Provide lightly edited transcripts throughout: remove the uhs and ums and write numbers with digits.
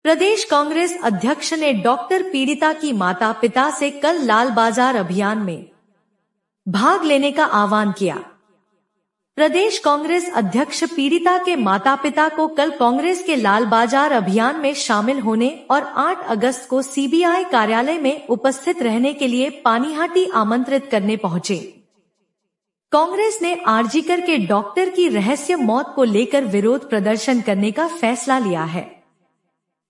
प्रदेश कांग्रेस अध्यक्ष ने डॉक्टर पीड़िता की माता पिता से कल लाल बाजार अभियान में भाग लेने का आह्वान किया। प्रदेश कांग्रेस अध्यक्ष पीड़िता के माता पिता को कल कांग्रेस के लाल बाजार अभियान में शामिल होने और 8 अगस्त को सीबीआई कार्यालय में उपस्थित रहने के लिए पानीहाटी आमंत्रित करने पहुंचे। कांग्रेस ने आरजीकर के डॉक्टर की रहस्य मौत को लेकर विरोध प्रदर्शन करने का फैसला लिया है।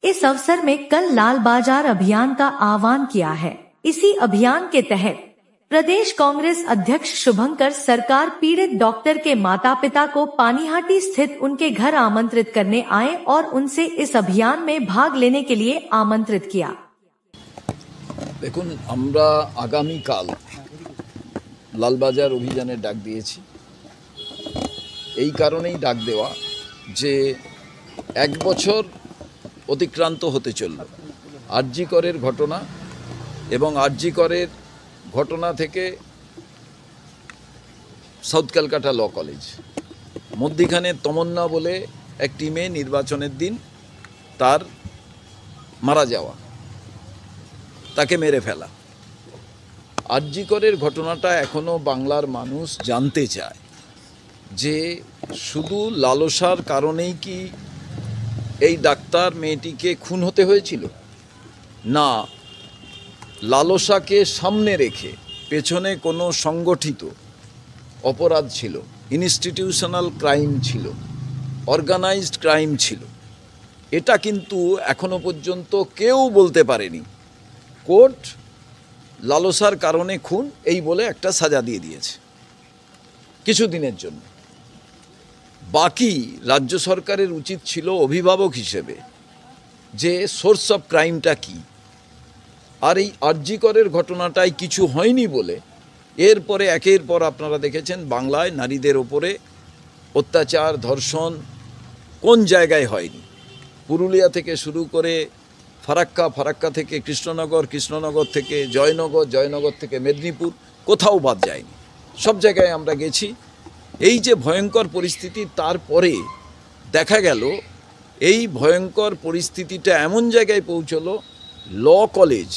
इस अवसर में कल लाल बाजार अभियान का आह्वान किया है। इसी अभियान के तहत प्रदेश कांग्रेस अध्यक्ष शुभंकर सरकार पीड़ित डॉक्टर के माता पिता को पानीहाटी स्थित उनके घर आमंत्रित करने आए और उनसे इस अभियान में भाग लेने के लिए आमंत्रित किया। देखुन, আমরা আগামী কাল লালবাজার অভিযানে ডাক দিয়েছি। এই কারণেই ডাক দেওয়া যে 1 বছর অতিক্রান্ত হতে চলল আরজি করের ঘটনা এবং আরজি করের ঘটনা থেকে সাউথ ক্যালকাটা ল কলেজ মধ্যখানে তমন্না বলে একটি মেয়ে নির্বাচনের দিন তার মারা যাওয়া, তাকে মেরে ফেলা। আরজি করের ঘটনাটা এখনো বাংলার মানুষ জানতে চায় যে শুধু লালসার কারণেই কি এই ডাক্তার মেয়েটিকে খুন হতে হয়েছিল, না লালসাকে সামনে রেখে পেছনে কোনো সংগঠিত অপরাধ ছিল, ইনস্টিটিউশনাল ক্রাইম ছিল, অর্গানাইজড ক্রাইম ছিল। এটা কিন্তু এখনো পর্যন্ত কেউ বলতে পারেনি। কোর্ট লালসার কারণে খুন এই বলে একটা সাজা দিয়ে দিয়েছে কিছুদিনের জন্য। বাকি রাজ্য সরকারের উচিত ছিল অভিভাবক হিসেবে যে সোর্স অফ ক্রাইমটা কি। আর এই আরজি করের ঘটনাটাই কিছু হয়নি বলে এরপরে একের পর আপনারা দেখেছেন বাংলায় নারীদের ওপরে অত্যাচার, ধর্ষণ কোন জায়গায় হয়নি। পুরুলিয়া থেকে শুরু করে ফারাক্কা থেকে কৃষ্ণনগর থেকে জয়নগর থেকে মেদিনীপুর, কোথাও বাদ যায়নি। সব জায়গায় আমরা গেছি। এই যে ভয়ঙ্কর পরিস্থিতি, তারপরে দেখা গেল এই ভয়ঙ্কর পরিস্থিতিটা এমন জায়গায় পৌঁছলো ল কলেজ,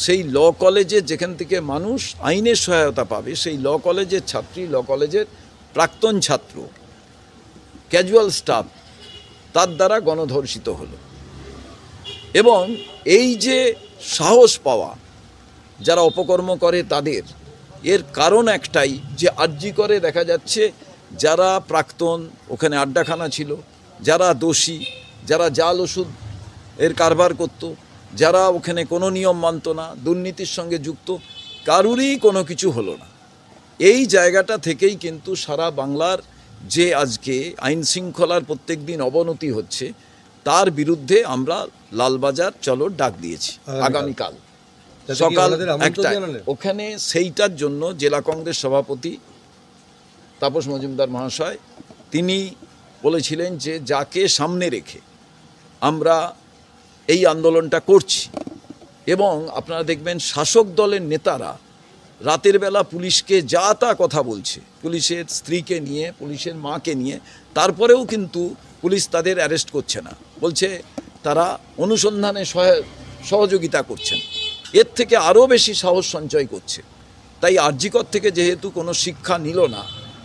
সেই ল কলেজে যেখান থেকে মানুষ আইনের সহায়তা পাবে, সেই ল কলেজের ছাত্রী, ল কলেজের প্রাক্তন ছাত্র, ক্যাজুয়াল স্টাফ তার দ্বারা গণধর্ষিত হলো। এবং এই যে সাহস পাওয়া যারা অপকর্ম করে তাদের, এর কারণ একটাই যে আরজি করে দেখা যাচ্ছে যারা প্রাক্তন, ওখানে আড্ডাখানা ছিল, যারা দোষী, যারা জাল ওষুধ এর কারবার করত, যারা ওখানে কোনো নিয়ম মানত না, দুর্নীতির সঙ্গে যুক্ত, কারুরই কোনো কিছু হলো না। এই জায়গাটা থেকেই কিন্তু সারা বাংলার যে আজকে আইন শৃঙ্খলার প্রত্যেক দিন অবনতি হচ্ছে, তার বিরুদ্ধে আমরা লালবাজার চলো ডাক দিয়েছি আগামীকাল সকাল 1টায়। ওখানে সেইটার জন্য জেলা কংগ্রেস সভাপতি তাপস মজুমদার মহাশয় তিনি বলেছিলেন যে যাকে সামনে রেখে আমরা এই আন্দোলনটা করছি। এবং আপনারা দেখবেন শাসক দলের নেতারা রাতের বেলা পুলিশকে যা তা কথা বলছে, পুলিশের স্ত্রীকে নিয়ে, পুলিশের মাকে নিয়ে, তারপরেও কিন্তু পুলিশ তাদের অ্যারেস্ট করছে না, বলছে তারা অনুসন্ধানে সহযোগিতা করছেন। এর থেকে আরও বেশি সাহস সঞ্চয় করছে। তাই আরজিকর থেকে যেহেতু কোনো শিক্ষা নিল না,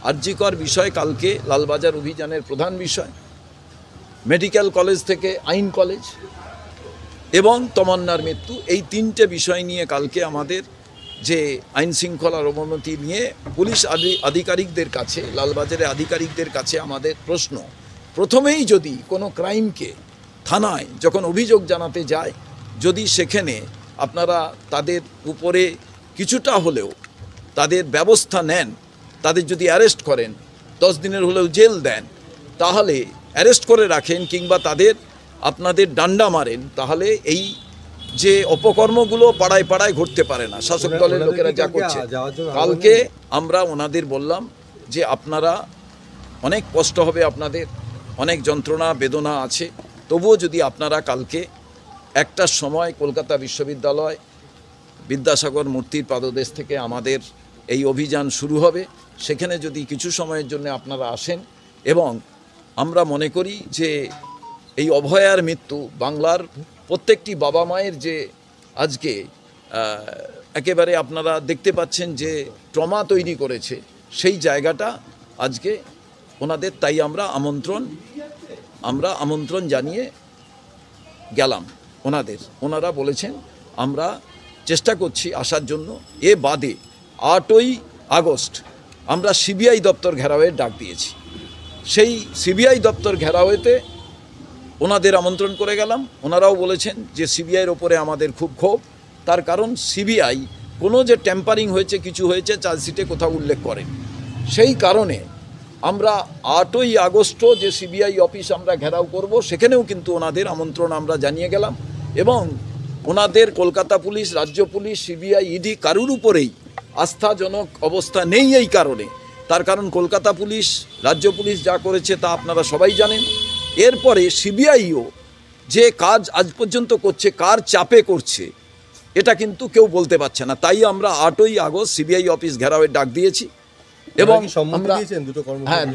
আরজিকর বিষয় কালকে লালবাজার অভিযানের প্রধান বিষয়। মেডিকেল কলেজ থেকে আইন কলেজ এবং তমন্নার মৃত্যু, এই 3টে বিষয় নিয়ে কালকে আমাদের যে আইন শৃঙ্খলার অবনতি নিয়ে পুলিশ আধিকারিকদের কাছে, লালবাজারের আধিকারিকদের কাছে আমাদের প্রশ্ন, প্রথমেই যদি কোনো ক্রাইমকে থানায় যখন অভিযোগ জানাতে যায়, যদি সেখানে আপনারা তাদের উপরে কিছুটা হলেও তাদের ব্যবস্থা নেন, তাদের যদি অ্যারেস্ট করেন, 10 দিনের হলেও জেল দেন, তাহলে অ্যারেস্ট করে রাখেন কিংবা তাদের আপনাদের ডান্ডা মারেন, তাহলে এই যে অপকর্মগুলো পাড়ায় পাড়ায় ঘটতে পারে না। শাসক দলের লোকেরা যা করছে, কালকে আমরা ওনাদের বললাম যে আপনারা অনেক কষ্ট হবে, আপনাদের অনেক যন্ত্রণা বেদনা আছে, তবুও যদি আপনারা কালকে 1টার সময় কলকাতা বিশ্ববিদ্যালয় বিদ্যাসাগর মূর্তির পাদদেশ থেকে আমাদের এই অভিযান শুরু হবে, সেখানে যদি কিছু সময়ের জন্য আপনারা আসেন, এবং আমরা মনে করি যে এই অভয়ার মৃত্যু বাংলার প্রত্যেকটি বাবা মায়ের যে আজকে একেবারে আপনারা দেখতে পাচ্ছেন যে ট্রমা তৈরি করেছে, সেই জায়গাটা আজকে ওনাদের, তাই আমরা আমন্ত্রণ জানিয়ে গেলাম ওনারা বলেছেন আমরা চেষ্টা করছি আসার জন্য। এ বাদে 8ই আগস্ট আমরা সিবিআই দপ্তর ঘেরাওয়ের ডাক দিয়েছি। সেই সিবিআই দপ্তর ঘেরাওয়েতে ওনাদের আমন্ত্রণ করে গেলাম। ওনারাও বলেছেন যে সিবিআইয়ের ওপরে আমাদের খুব ক্ষোভ, তার কারণ সিবিআই কোনো যে ট্যাম্পারিং হয়েছে, কিছু হয়েছে, চার্জশিটে কোথাও উল্লেখ করেন। সেই কারণে আমরা 8ই আগস্টও যে সিবিআই অফিস আমরা ঘেরাও করব, সেখানেও কিন্তু ওনাদের আমন্ত্রণ আমরা জানিয়ে গেলাম। এবং ওনাদের কলকাতা পুলিশ, রাজ্য পুলিশ, সিবিআই, ইডি কারুর উপরেই আস্থাজনক অবস্থা নেই। এই কারণে, তার কারণ কলকাতা পুলিশ, রাজ্য পুলিশ যা করেছে তা আপনারা সবাই জানেন। এরপরে সিবিআইও যে কাজ আজ পর্যন্ত করছে, কার চাপে করছে, এটা কিন্তু কেউ বলতে পারছে না। তাই আমরা 8ই আগস্ট সিবিআই অফিস ঘেরাওয়ের ডাক দিয়েছি। এবং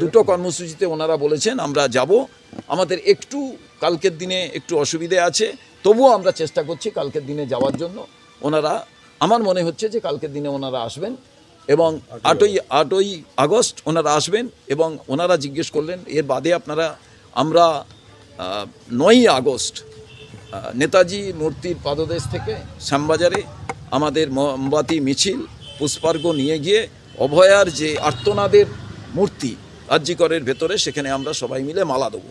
দুটো কর্মসূচিতে ওনারা বলেছেন আমরা যাব। আমাদের একটু কালকের দিনে একটু অসুবিধে আছে, তবুও আমরা চেষ্টা করছি কালকের দিনে যাওয়ার জন্য। ওনারা, আমার মনে হচ্ছে যে কালকের দিনে ওনারা আসবেন এবং 8ই আগস্ট ওনারা আসবেন। এবং ওনারা জিজ্ঞেস করলেন এর বাদে আমরা 9ই আগস্ট নেতাজি মূর্তির পাদদেশ থেকে শ্যামবাজারে আমাদের মোমবাতি মিছিল, পুষ্পার্ঘ্য নিয়ে গিয়ে অভয়ার যে আর্তনাদের মূর্তি আর জি করের ভেতরে, সেখানে আমরা সবাই মিলে মালা দেবো।